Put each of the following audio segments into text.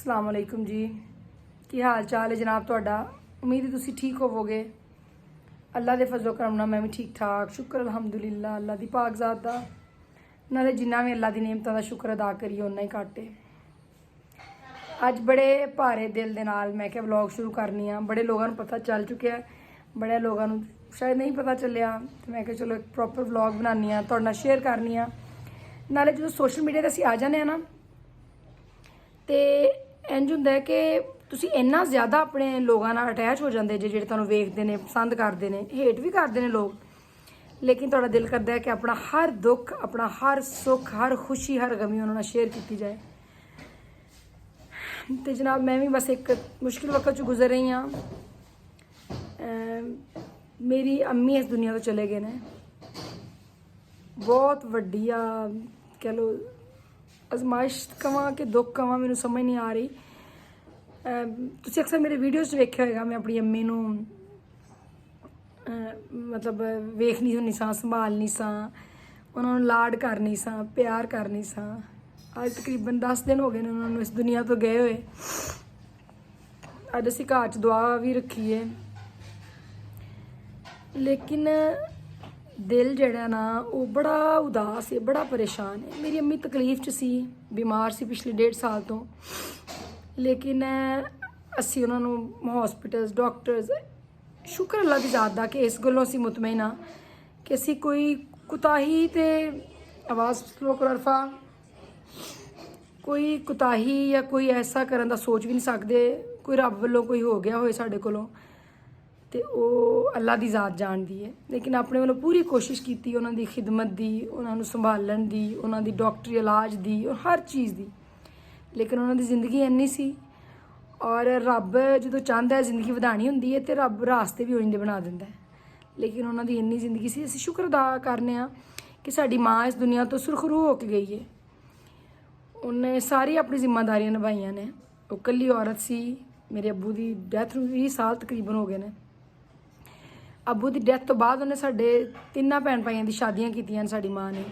अस्सलाम वालेकुम जी। की हाल चाल है जनाब तुहाडा। उम्मीद है तुसी ठीक होवोगे। अल्लाह दे फजलो करम नाल मैं भी ठीक ठाक, शुक्र अलहमदुलिल्लाह अल्लाह दी पाक ज़ात दा। नाले जिन्ना भी अल्लाह दी नेमतां दा शुक्र अदा करिए उन्ना ही घट्ट है। अज बड़े भारे दिल दे नाल मैं क्या व्लॉग शुरू करनी आ। बड़े लोगों को पता चल चुका है, बड़े लोगों को शायद नहीं पता चलिया, तो मैं क्या चलो एक प्रॉपर व्लॉग बनानी आ, तुहाडे नाल शेयर करनी आ। नाले जो सोशल मीडिया ते असीं आ जाने ना तो इंज हुंदा है कि तुसी इन्ना ज़्यादा अपने लोगों नाल अटैच हो जाते जे जिहड़े तुहानूं वेखदे ने, पसंद करते हैं, हेट भी करते हैं लोग, लेकिन तुहाडा दिल करता है कि अपना हर दुख, अपना हर सुख, हर खुशी, हर गमी उन्हां नाल शेयर की जाए। तो जनाब मैं भी बस एक मुश्किल वक्त चो गुजर रही हाँ। मेरी अम्मी इस दुनिया तो चले गए ने। बहुत वड्डिया कह लो अजमाइश कवां कि दुख कवां, मैनूं समझ नहीं आ रही। तुसीं अक्सर मेरे वीडियोज़ वेख्या होएगा, मैं अपनी अम्मी नूं मतलब वेखनी होनी सां, संभालनी सां, उन्होंने लाड करनी सां, प्यार करनी सां। अज तकरीबन 10 दिन हो गए ने उन्होंने इस दुनिया तो गए हुए। अज असीं घर च दुआ भी रखी है, लेकिन दिल जड़ा ना वो बड़ा उदास है, बड़ा परेशान है। मेरी अम्मी तकलीफ च सी, बीमार सी पिछले 1.5 साल तो, लेकिन असी उन्होंने हॉस्पिटल्स, डॉक्टर्स, शुक्र अल्लाह की ज़ात दा कि इस गल्लों असी मुतमईन हाँ कि असी कोई कुताही ते आवाज़ स्लो करो अरफा, कोई कुताही या कोई ऐसा करन दा सोच भी नहीं सकते। कोई रब वालों कोई हो गया होए साढ़े कोलों ते वो अल्लाह दी ज़ात जानदी है, लेकिन अपने वालों पूरी कोशिश की उन्होंने खिदमत दी, उन्होंने संभालन दी, उन्होंने डॉक्टरी इलाज दी और हर चीज़ दी, लेकिन उन्होंने जिंदगी इन्नी सी। और रब जो चाहता है जिंदगी वधानी होंदी है तो रब रास्ते भी उन्हें बना दिंदा है, लेकिन उन्होंने इन्नी जिंदगी सी। असीं शुक्र अदा करने कि साडी माँ इस दुनिया तो सुरखरू होकर गई है। उन्हें सारी अपनी जिम्मेदारियां निभाइयां ने। वो कल्ली औरत सी। मेरे अब्बू की डैथ नूं 20 साल तकरीबन हो गए ने। अब्बू की डैथ तो बाद उन्हें साढ़े 3 भैन भाइयों की शादियां कीतियां साडी माँ ने।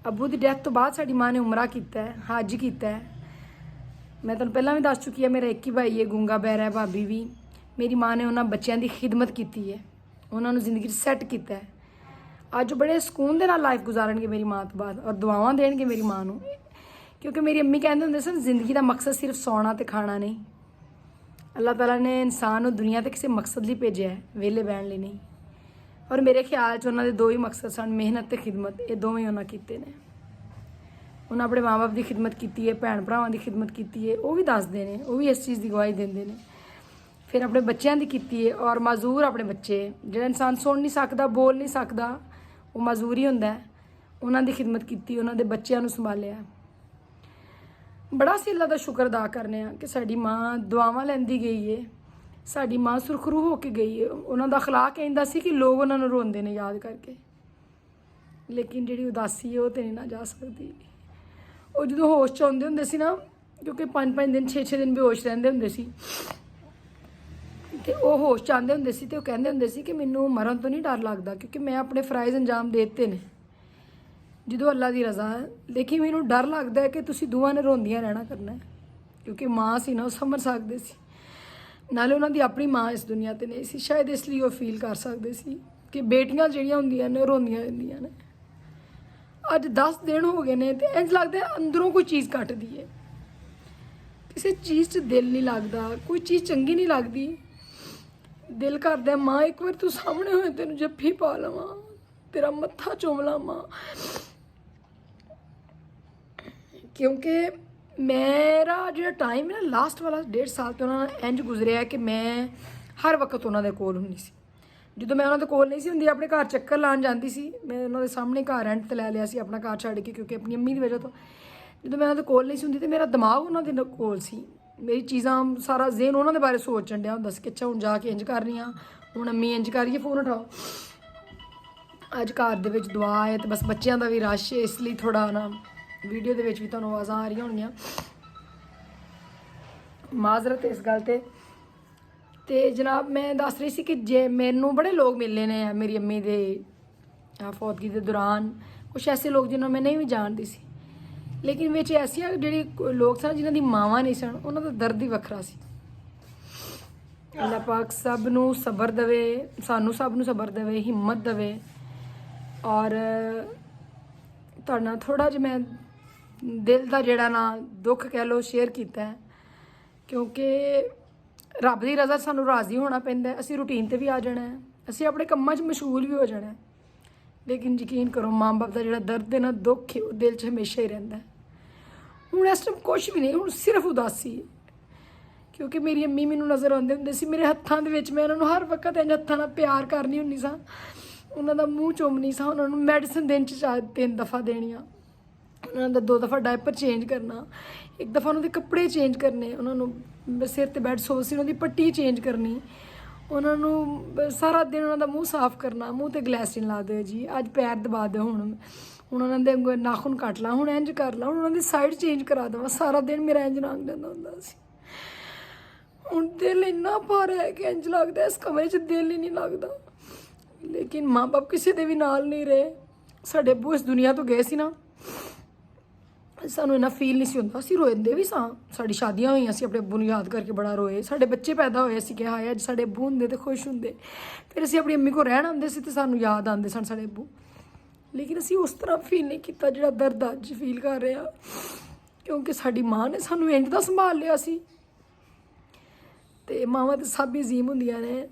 अब्बू की डैथ तो बाद साडी माँ ने उमरा किया है, हज किया है। मैं तुहानूं पहलां भी दस चुकी है, मेरा एक ही भाई है गूंगा बहरा है, भाभी भी। मेरी माँ ने उन्होंने बच्चों की खिदमत की है, उन्होंने जिंदगी सैट किया है। अज बड़े सुकून के नाल लाइफ गुजारनगे मेरी माँ तो बाद, और दुआवां देणगे मेरी माँ नूं, क्योंकि मेरी अम्मी कहते होंदे सन जिंदगी का मकसद सिर्फ सोना तो खाना नहीं। अल्लाह ताला ने इंसान नूं दुनिया ते किसी मकसद लिए भेजा है, वेले बहन लिए नहीं। और मेरे ख्याल च उन्होंने 2 ही मकसद सन, मेहनत ते खिदमत। ये दोवें उन्होंने कीते ने। उन्हें अपने माँ बाप की खिदमत की है, भैन भरावां की खिदमत की है, वो भी दसदे ने, वो भी इस चीज़ की गवाही देंदे ने। फिर अपने बच्चों की की है, और माजूर अपने बच्चे जो इंसान सुन नहीं सकता, बोल नहीं सकता, वो माजूर ही होंदा है। उन्होंने खिदमत की, उन्होंने बच्चों को संभालिया। बड़ा असीं अल्लाह दा शुक्र अदा करने कि साडी माँ दुआवां लैंदी गई है, साडी माँ सुरखरू होके गई है। उन्होंने अखलाक इंदा सी कि लोग उन्होंने रोंदे ने याद करके, लेकिन जिहड़ी उदासी है वो तो नहीं ना जा सकती। वो जो होश च आउंदे हुंदे सी ना, क्योंकि 5-5 दिन 6-6 दिन बेहोश रहिंदे हुंदे सी, ते वो होश च आंदे हुंदे सी ते वो कहंदे हुंदे सी कि मैनूं मरण तो नहीं डर लगदा, क्योंकि मैं अपने फराइज़ अंजाम दे दित्ते ने जो अल्लाह की रज़ा है। लेकिन मैनूं डर लगदा है कि तुसीं दोवां ने रोंदियां रहना करना है, क्योंकि माँ सी ना, वो समझ सकदे सी। नाले उन्हां दी अपनी माँ इस दुनिया ते नहीं सी, शायद इसलिए वो फील कर सकदे सी कि बेटियां जिहड़ियां हुंदियां ने रोंदियां रहिंदियां ने। अज 10 दिन हो गए ने ते इंज लगदा है अंदरों कोई चीज़ कटदी है, किसी चीज़ च दिल नहीं लगता, कोई चीज़ चंगी नहीं लगती। दिल करदा माँ एक बार तू सामने होए तेनू जफ्फी पा लवां, तेरा मत्था चूम लवां, क्योंकि मेरा जो टाइम है ना लास्ट वाला 1.5 साल तो उन्होंने इंज गुजरिया है कि मैं हर वक्त उन्होंने कोल हुंदी सी। जो मैं उन्होंने कोल नहीं सी हुंदी, अपने घर चक्कर लाने जाती सी, मैं उन्होंने सामने घर रेंट ते लै लिया सी अपना घर छड्ड के, क्योंकि अपनी अम्मी की वजह तो। जो मैं उन्होंने कोल नहीं सी हुंदी ते मेरा दिमाग उन्होंने कोल सी, मेरी चीज़ां सारा ज़हन उन्होंने बारे सोचण दिया हुंदा सी कि अच्छा हुण जाके इंज करनी आ, हुण अम्मी इंज करिए फोन उठाओ। अज घर दे विच दुआ है तो बस बच्चों का भी रश है, इसलिए थोड़ा ना वीडियो दे विच भी तुहानूं आवाज़ां आ रही होणगियां, माजरत इस गल ते जनाब मैं दस रही सी कि जे मैनू बड़े लोग मिले ने मेरी अम्मी दे फौतगी के दौरान, कुछ ऐसे लोग जिन्होंने मैं नहीं भी जानती सी, ਲੇਕਿਨ ਵਿੱਚ ਐਸੀਆਂ ਜਿਹੜੇ ਲੋਕ ਸਨ ਜਿਨ੍ਹਾਂ ਦੀ ਮਾਵਾਂ ਨਹੀਂ ਸਨ, ਉਹਨਾਂ ਦਾ ਦਰਦ ਹੀ ਵੱਖਰਾ ਸੀ। ਅੱਲਾਹ ਪਾਕ ਸਭ ਨੂੰ ਸਬਰ ਦੇਵੇ, ਸਾਨੂੰ ਸਭ ਨੂੰ ਸਬਰ ਦੇਵੇ, ਹਿੰਮਤ ਦੇਵੇ। ਔਰ ਤੁਹਾਡੇ ਨਾਲ ਥੋੜ੍ਹਾ ਜਿਹਾ ਮੈਂ ਦਿਲ ਦਾ ਜਿਹੜਾ ਨਾ ਦੁੱਖ ਕਹਿ ਲਓ ਸ਼ੇਅਰ ਕੀਤਾ ਹੈ, ਕਿਉਂਕਿ ਰੱਬ ਦੀ ਰਜ਼ਾ ਸਾਨੂੰ ਰਾਜ਼ੀ ਹੋਣਾ ਪੈਂਦਾ। ਅਸੀਂ ਰੂਟੀਨ 'ਤੇ ਵੀ ਆ ਜਾਣਾ ਹੈ, ਅਸੀਂ ਆਪਣੇ ਕੰਮਾਂ 'ਚ ਮਸ਼ਗੂਲ ਵੀ ਹੋ ਜਾਣਾ ਹੈ, ਲੇਕਿਨ ਯਕੀਨ ਕਰੋ ਮਾਂ ਬਾਪ ਦਾ ਜਿਹੜਾ ਦਰਦ ਹੈ ਨਾ, ਦੁੱਖ ਹੈ, ਉਹ ਦਿਲ 'ਚ ਹਮੇਸ਼ਾ ਹੀ ਰਹਿੰਦਾ। ਹੁਣ ਇਸ ਟਾਈਮ ਕੁਛ ਵੀ ਨਹੀਂ, ਹੁਣ ਸਿਰਫ ਉਦਾਸੀ ਹੈ, ਕਿਉਂਕਿ ਮੇਰੀ ਅੰਮੀ ਮੈਨੂੰ ਨਜ਼ਰ ਆਉਂਦੇ ਹੁੰਦੇ ਸੀ ਮੇਰੇ ਹੱਥਾਂ ਦੇ ਵਿੱਚ। ਮੈਂ ਉਹਨਾਂ ਨੂੰ ਹਰ ਵਕਤ ਇੰਝ ਹੱਥਾਂ ਨਾਲ ਪਿਆਰ ਕਰਨੀ ਹੁੰਦੀ ਸਾਂ, ਉਹਨਾਂ ਦਾ ਮੂੰਹ ਚੁੰਮਣੀ ਸਾਂ, ਉਹਨਾਂ ਨੂੰ ਮੈਡੀਸਨ ਦਿਨ 'ਚ 3 ਦਫਾ ਦੇਣੀਆਂ, ਉਹਨਾਂ ਦਾ 2 ਦਫਾ ਡਾਇਪਰ ਚੇਂਜ ਕਰਨਾ, 1 ਦਫਾ ਉਹਨਾਂ ਦੇ ਕੱਪੜੇ ਚੇਂਜ ਕਰਨੇ, ਉਹਨਾਂ ਨੂੰ ਸਿਰ 'ਤੇ ਬੈੱਡ ਸੋ ਸੀ ਉਹਨਾਂ ਦੀ ਪੱਟੀ ਚੇਂਜ ਕਰਨੀ, ਉਹਨਾਂ ਨੂੰ ਸਾਰਾ ਦਿਨ ਉਹਨਾਂ ਦਾ ਮੂੰਹ ਸਾਫ਼ ਕਰਨਾ, ਮੂੰਹ 'ਤੇ ਗਲੈਸਰੀਨ ਲਾ ਦਿਓ ਜੀ, ਅੱਜ ਪੈਰ ਦਬਾ ਦਿਓ, ਹੁਣ ਉਹਨਾਂ ਦੇ ਨਾਖੂਨ ਕੱਟ ਲਾ, ਹੁਣ ਇੰਝ ਕਰ ਲਾ, ਹੁਣ ਉਹਨਾਂ ਦੀ ਸਾਈਡ ਚੇਂਜ ਕਰਾ ਦੇਵਾਂ। ਸਾਰਾ ਦਿਨ ਮੇਰਾ ਇੰਝ ਲੰਘ ਜਾਂਦਾ ਹੁੰਦਾ ਸੀ। ਹੁਣ ਦਿਲ ਇੰਨਾ ਭਾਰਾ ਹੈ ਕਿ ਇੰਝ ਲੱਗਦਾ ਇਸ ਕਮਰੇ 'ਚ ਦਿਲ ਹੀ ਨਹੀਂ ਲੱਗਦਾ। ਲੇਕਿਨ ਮਾਂ ਬਾਪ ਕਿਸੇ ਦੇ ਵੀ ਨਾਲ ਨਹੀਂ ਰਹੇ। ਸਾਡੇ ਅੱਬੂ ਇਸ ਦੁਨੀਆ ਤੋਂ ਗਏ ਸੀ ਨਾ, ਸਾਨੂੰ ਇੰਨਾ ਫੀਲ ਨਹੀਂ ਸੀ ਹੁੰਦਾ, ਅਸੀਂ ਰੋਂਦੇ ਵੀ ਸਾਂ। ਸਾਡੀ ਸ਼ਾਦੀਆਂ ਹੋਈਆਂ ਸੀ, ਆਪਣੇ ਅੱਬੂ ਨੂੰ ਯਾਦ ਕਰਕੇ ਬੜਾ ਰੋਏ। ਸਾਡੇ ਬੱਚੇ ਪੈਦਾ ਹੋਏ ਸੀ ਕਿ ਹਾਏ ਅੱਜ ਸਾਡੇ ਅੱਬੂ ਹੁੰਦੇ ਤੇ ਖੁਸ਼ ਹੁੰਦੇ। ਫਿਰ ਅਸੀਂ ਆਪਣੀ ਅੰਮੀ ਕੋਲ ਰਹਿਣ ਆਉਂਦੇ ਸੀ ਤੇ ਸਾਨੂੰ ਯਾਦ ਆਉਂਦੇ ਸਨ ਸਾਡੇ ਅੱਬੂ। ਲੇਕਿਨ ਅਸੀਂ ਉਸ ਤਰ੍ਹਾਂ ਫੀਲ ਨਹੀਂ ਕੀਤਾ ਜਿਹੜਾ ਦਰਦ ਅੱਜ ਫੀਲ ਕਰ ਰਹੇ ਹਾਂ, ਕਿਉਂਕਿ ਸਾਡੀ ਮਾਂ ਨੇ ਸਾਨੂੰ ਇੰਝ ਦਾ ਸੰਭਾਲ ਲਿਆ ਸੀ। ਤੇ ਮਾਵਾਂ ਤਾਂ ਸਭ ਹੀ ਅਜ਼ੀਮ ਹੁੰਦੀਆਂ ਨੇ,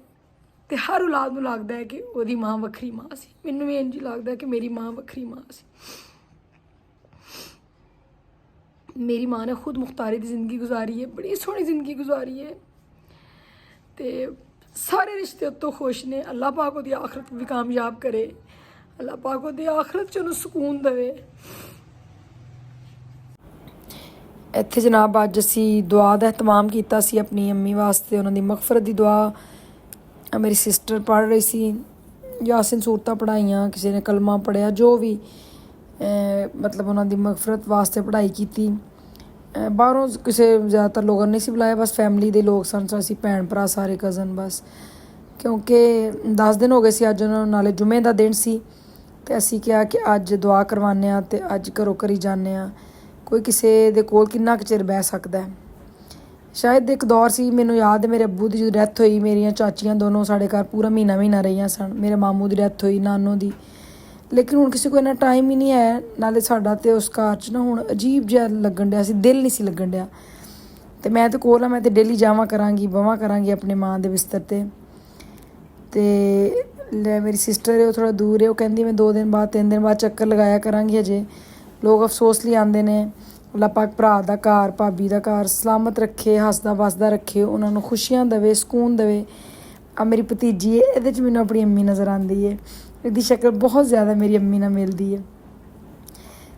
ਤੇ ਹਰ ਔਲਾਦ ਨੂੰ ਲੱਗਦਾ ਹੈ ਕਿ ਉਹਦੀ ਮਾਂ ਵੱਖਰੀ ਮਾਂ ਸੀ। ਮੈਨੂੰ ਵੀ ਇੰਝ ਲੱਗਦਾ ਕਿ ਮੇਰੀ ਮਾਂ ਵੱਖਰੀ ਮਾਂ ਸੀ। ਮੇਰੀ ਮਾਂ ਨੇ ਖੁਦ ਮੁਖਤਾਰੀ ਦੀ ਜ਼ਿੰਦਗੀ ਗੁਜ਼ਾਰੀ ਹੈ, ਬੜੀ ਸੋਹਣੀ ਜ਼ਿੰਦਗੀ ਗੁਜ਼ਾਰੀ ਹੈ, ਤੇ ਸਾਰੇ ਰਿਸ਼ਤੇ ਉੱਤੋਂ ਖੁਸ਼ ਨੇ। ਅੱਲਾਹ ਪਾਕ ਉਹਦੀ ਆਖਰਤ ਵੀ ਕਾਮਯਾਬ ਕਰੇ, ਅੱਲਾਹ ਪਾਕ ਉਹਦੀ ਆਖਰਤ 'ਚ ਉਹਨੂੰ ਸਕੂਨ ਦੇਵੇ। ਇੱਥੇ ਜਨਾਬ ਅੱਜ ਅਸੀਂ ਦੁਆ ਦਾ ਅਹਿਤਮਾਮ ਕੀਤਾ ਸੀ ਆਪਣੀ ਅੰਮੀ ਵਾਸਤੇ, ਉਹਨਾਂ ਦੀ ਮਗਫਰਤ ਦੀ ਦੁਆ। ਮੇਰੀ ਸਿਸਟਰ ਪੜ੍ਹ ਰਹੀ ਸੀ, ਯਾਸੀਨ ਸੂਰਤਾਂ ਪੜ੍ਹਾਈਆਂ, ਕਿਸੇ ਨੇ ਕਲਮਾ ਪੜ੍ਹਿਆ, ਜੋ ਵੀ ਮਤਲਬ ਉਹਨਾਂ ਦੀ ਮਗਫਰਤ ਵਾਸਤੇ ਪੜ੍ਹਾਈ ਕੀਤੀ। ਬਾਹਰੋਂ ਕਿਸੇ ਜ਼ਿਆਦਾਤਰ ਲੋਕਾਂ ਨੇ ਨਹੀਂ ਸੀ ਬੁਲਾਇਆ, ਬਸ ਫੈਮਿਲੀ ਦੇ ਲੋਕ ਸਨ, ਅਸੀਂ ਭੈਣ ਭਰਾ ਸਾਰੇ ਕਜ਼ਨ ਬਸ, ਕਿਉਂਕਿ 10 ਦਿਨ ਹੋ ਗਏ ਸੀ ਅੱਜ ਉਹਨਾਂ ਨੂੰ, ਨਾਲੇ ਜੁਮੇ ਦਾ ਦਿਨ ਸੀ। ਅਤੇ ਅਸੀਂ ਕਿਹਾ ਕਿ ਅੱਜ ਦੁਆ ਕਰਵਾਉਂਦੇ ਹਾਂ ਅਤੇ ਅੱਜ ਘਰੋਂ ਕਰੀ ਜਾਂਦੇ ਹਾਂ। ਕੋਈ ਕਿਸੇ ਦੇ ਕੋਲ ਕਿੰਨਾ ਕੁ ਚਿਰ ਬਹਿ ਸਕਦਾ। ਸ਼ਾਇਦ ਇੱਕ ਦੌਰ ਸੀ, ਮੈਨੂੰ ਯਾਦ ਹੈ ਮੇਰੇ ਅੱਬੂ ਦੀ ਜਦੋਂ ਡੈਥ ਹੋਈ, ਮੇਰੀਆਂ ਚਾਚੀਆਂ ਦੋਨੋਂ ਸਾਡੇ ਘਰ ਪੂਰਾ ਮਹੀਨਾ ਰਹੀਆਂ ਸਨ। ਮੇਰੇ ਮਾਮੂ ਦੀ ਡੈਥ ਹੋਈ, ਨਾਨੂ ਦੀ। ਲੇਕਿਨ ਹੁਣ ਕਿਸੇ ਕੋਲ ਇੰਨਾ ਟਾਈਮ ਹੀ ਨਹੀਂ ਹੈ, ਨਾਲੇ ਸਾਡਾ ਤਾਂ ਉਸ ਘਰ 'ਚ ਨਾ ਹੁਣ ਅਜੀਬ ਜਿਹਾ ਲੱਗਣ ਡਿਆ ਸੀ, ਦਿਲ ਨਹੀਂ ਸੀ ਲੱਗਣ ਡਿਆ। ਅਤੇ ਮੈਂ ਤਾਂ ਕੋਲ ਆ, ਮੈਂ ਤਾਂ ਡੇਲੀ ਜਾਵਾਂ ਕਰਾਂਗੀ, ਬਵਾਂ ਕਰਾਂਗੀ ਆਪਣੇ ਮਾਂ ਦੇ ਬਿਸਤਰ 'ਤੇ। ਅਤੇ ਮੇਰੀ ਸਿਸਟਰ ਹੈ, ਉਹ ਥੋੜ੍ਹਾ ਦੂਰ ਹੈ, ਉਹ ਕਹਿੰਦੀ ਮੈਂ 2 ਦਿਨ ਬਾਅਦ 3 ਦਿਨ ਬਾਅਦ ਚੱਕਰ ਲਗਾਇਆ ਕਰਾਂਗੀ। ਅਜੇ ਲੋਕ ਅਫਸੋਸ ਲਈ ਆਉਂਦੇ ਨੇ। ਅੱਲਾਹ ਪਾਕ ਭਰਾ ਦਾ ਘਰ, ਭਾਬੀ ਦਾ ਘਰ ਸਲਾਮਤ ਰੱਖੇ, ਹੱਸਦਾ ਵੱਸਦਾ ਰੱਖੇ, ਉਹਨਾਂ ਨੂੰ ਖੁਸ਼ੀਆਂ ਦੇਵੇ, ਸਕੂਨ ਦੇਵੇ। ਆ ਮੇਰੀ ਭਤੀਜੀ ਹੈ, ਇਹਦੇ 'ਚ ਮੈਨੂੰ ਆਪਣੀ ਅੰਮੀ ਨਜ਼ਰ ਆਉਂਦੀ ਹੈ, ਇਹਦੀ ਸ਼ਕਲ ਬਹੁਤ ਜ਼ਿਆਦਾ ਮੇਰੀ ਅੰਮੀ ਨਾਲ ਮਿਲਦੀ ਹੈ।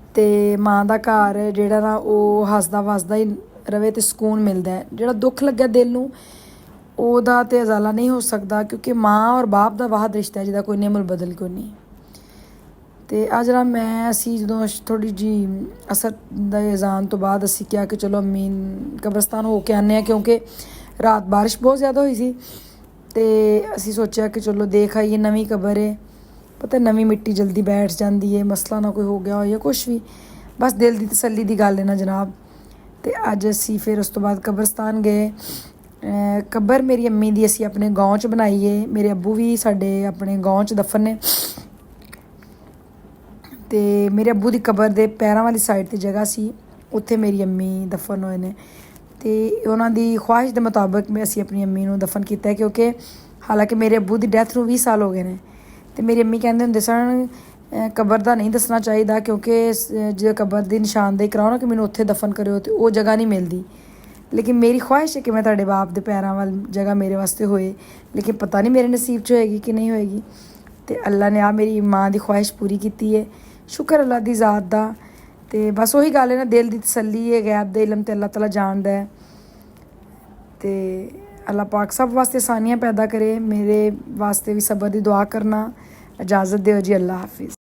ਅਤੇ ਮਾਂ ਦਾ ਘਰ ਜਿਹੜਾ ਨਾ ਉਹ ਹੱਸਦਾ ਵੱਸਦਾ ਹੀ ਰਵੇ ਅਤੇ ਸਕੂਨ ਮਿਲਦਾ ਹੈ। ਜਿਹੜਾ ਦੁੱਖ ਲੱਗਿਆ ਦਿਲ ਨੂੰ, ਉਹਦਾ ਤਾਂ ਅਜ਼ਾਲਾ ਨਹੀਂ ਹੋ ਸਕਦਾ, ਕਿਉਂਕਿ ਮਾਂ ਔਰ ਬਾਪ ਦਾ ਵਾਹਦ ਰਿਸ਼ਤਾ ਹੈ ਜਿਹਦਾ ਕੋਈ ਨਿਮਲ ਬਦਲ ਕੋਈ ਨਹੀਂ। ਅਤੇ ਆ ਜਿਹੜਾ ਅਸੀਂ ਜਦੋਂ ਥੋੜ੍ਹੀ ਜਿਹੀ ਅਸਰ ਦਾ ਅਜ਼ਾਨ ਤੋਂ ਬਾਅਦ ਅਸੀਂ ਕਿਹਾ ਕਿ ਚਲੋ ਅੰਮੀ ਕਬਰਸਤਾਨ ਹੋ ਕੇ ਆਉਂਦੇ ਹਾਂ, ਕਿਉਂਕਿ ਰਾਤ ਬਾਰਿਸ਼ ਬਹੁਤ ਜ਼ਿਆਦਾ ਹੋਈ ਸੀ। ਅਤੇ ਅਸੀਂ ਸੋਚਿਆ ਕਿ ਚਲੋ ਦੇਖ ਆਈਏ, ਨਵੀਂ ਕਬਰ ਹੈ, ਪਤਾ ਨਵੀਂ ਮਿੱਟੀ ਜਲਦੀ ਬੈਠ ਜਾਂਦੀ ਹੈ, ਮਸਲਾ ਨਾ ਕੋਈ ਹੋ ਗਿਆ ਹੋਏ ਜਾਂ ਕੁਛ ਵੀ, ਬਸ ਦਿਲ ਦੀ ਤਸੱਲੀ ਦੀ ਗੱਲ ਹੈ ਨਾ ਜਨਾਬ। ਅਤੇ ਅੱਜ ਅਸੀਂ ਫਿਰ ਉਸ ਤੋਂ ਬਾਅਦ ਕਬਰਸਤਾਨ ਗਏ। ਕਬਰ ਮੇਰੀ ਅੰਮੀ ਦੀ ਅਸੀਂ ਆਪਣੇ ਗਾँव 'ਚ ਬਣਾਈ ਹੈ, ਮੇਰੇ ਅੱਬੂ ਵੀ ਸਾਡੇ ਆਪਣੇ ਗਾँव 'ਚ ਦਫਨ ਨੇ। ਅਤੇ ਮੇਰੇ ਅੱਬੂ ਦੀ ਕਬਰ ਦੇ ਪੈਰਾਂ ਵਾਲੀ ਸਾਈਡ 'ਤੇ ਜਗ੍ਹਾ ਸੀ, ਉੱਥੇ ਮੇਰੀ ਅੰਮੀ ਦਫਨ ਹੋਏ ਨੇ। ਅਤੇ ਉਹਨਾਂ ਦੀ ਖਵਾਹਿਸ਼ ਦੇ ਮੁਤਾਬਕ ਅਸੀਂ ਆਪਣੀ ਅੰਮੀ ਨੂੰ ਦਫਨ ਕੀਤਾ ਹੈ, ਕਿਉਂਕਿ ਹਾਲਾਂਕਿ ਮੇਰੇ ਅੱਬੂ ਦੀ ਡੈਥ ਨੂੰ 20 ਸਾਲ ਹੋ ਗਏ ਨੇ। ਅਤੇ ਮੇਰੀ ਅੰਮੀ ਕਹਿੰਦੇ ਹੁੰਦੇ ਸਨ ਕਬਰ ਦਾ ਨਹੀਂ ਦੱਸਣਾ ਚਾਹੀਦਾ, ਕਿਉਂਕਿ ਜੇ ਕਬਰ ਦੀ ਨਿਸ਼ਾਨਦੇਹੀ ਕਰਾਓ ਨਾ ਕਿ ਮੈਨੂੰ ਉੱਥੇ ਦਫਨ ਕਰਿਓ, ਅਤੇ ਉਹ ਜਗ੍ਹਾ ਨਹੀਂ ਮਿਲਦੀ। ਲੇਕਿਨ ਮੇਰੀ ਖਵਾਹਿਸ਼ ਹੈ ਕਿ ਮੈਂ ਤੁਹਾਡੇ ਬਾਪ ਦੇ ਪੈਰਾਂ ਵੱਲ ਜਗ੍ਹਾ ਮੇਰੇ ਵਾਸਤੇ ਹੋਏ, ਲੇਕਿਨ ਪਤਾ ਨਹੀਂ ਮੇਰੇ ਨਸੀਬ 'ਚ ਹੋਏਗੀ ਕਿ ਨਹੀਂ ਹੋਏਗੀ। ਅਤੇ ਅੱਲਾ ਨੇ ਮੇਰੀ ਮਾਂ ਦੀ ਖਵਾਹਿਸ਼ ਪੂਰੀ ਕੀਤੀ ਹੈ, ਸ਼ੁਕਰ ਅੱਲਾ ਦੀ ਜ਼ਾਤ ਦਾ। ਅਤੇ ਬਸ ਉਹੀ ਗੱਲ ਹੈ ਨਾ, ਦਿਲ ਦੀ ਤਸੱਲੀ ਹੈ, ਗੈਬ ਦੇ ਇਲਮ 'ਤੇ ਅੱਲਾਹ ਤਾਲਾ ਜਾਣਦਾ ਹੈ। ਅਤੇ ਅੱਲਾਹ ਪਾਕ ਸਭ ਵਾਸਤੇ ਆਸਾਨੀਆਂ ਪੈਦਾ ਕਰੇ, ਮੇਰੇ ਵਾਸਤੇ ਵੀ ਸਬਰ ਦੀ ਦੁਆ ਕਰਨਾ। ਇਜਾਜ਼ਤ ਦਿਓ ਜੀ, ਅੱਲਾ ਹਾਫਿਜ਼।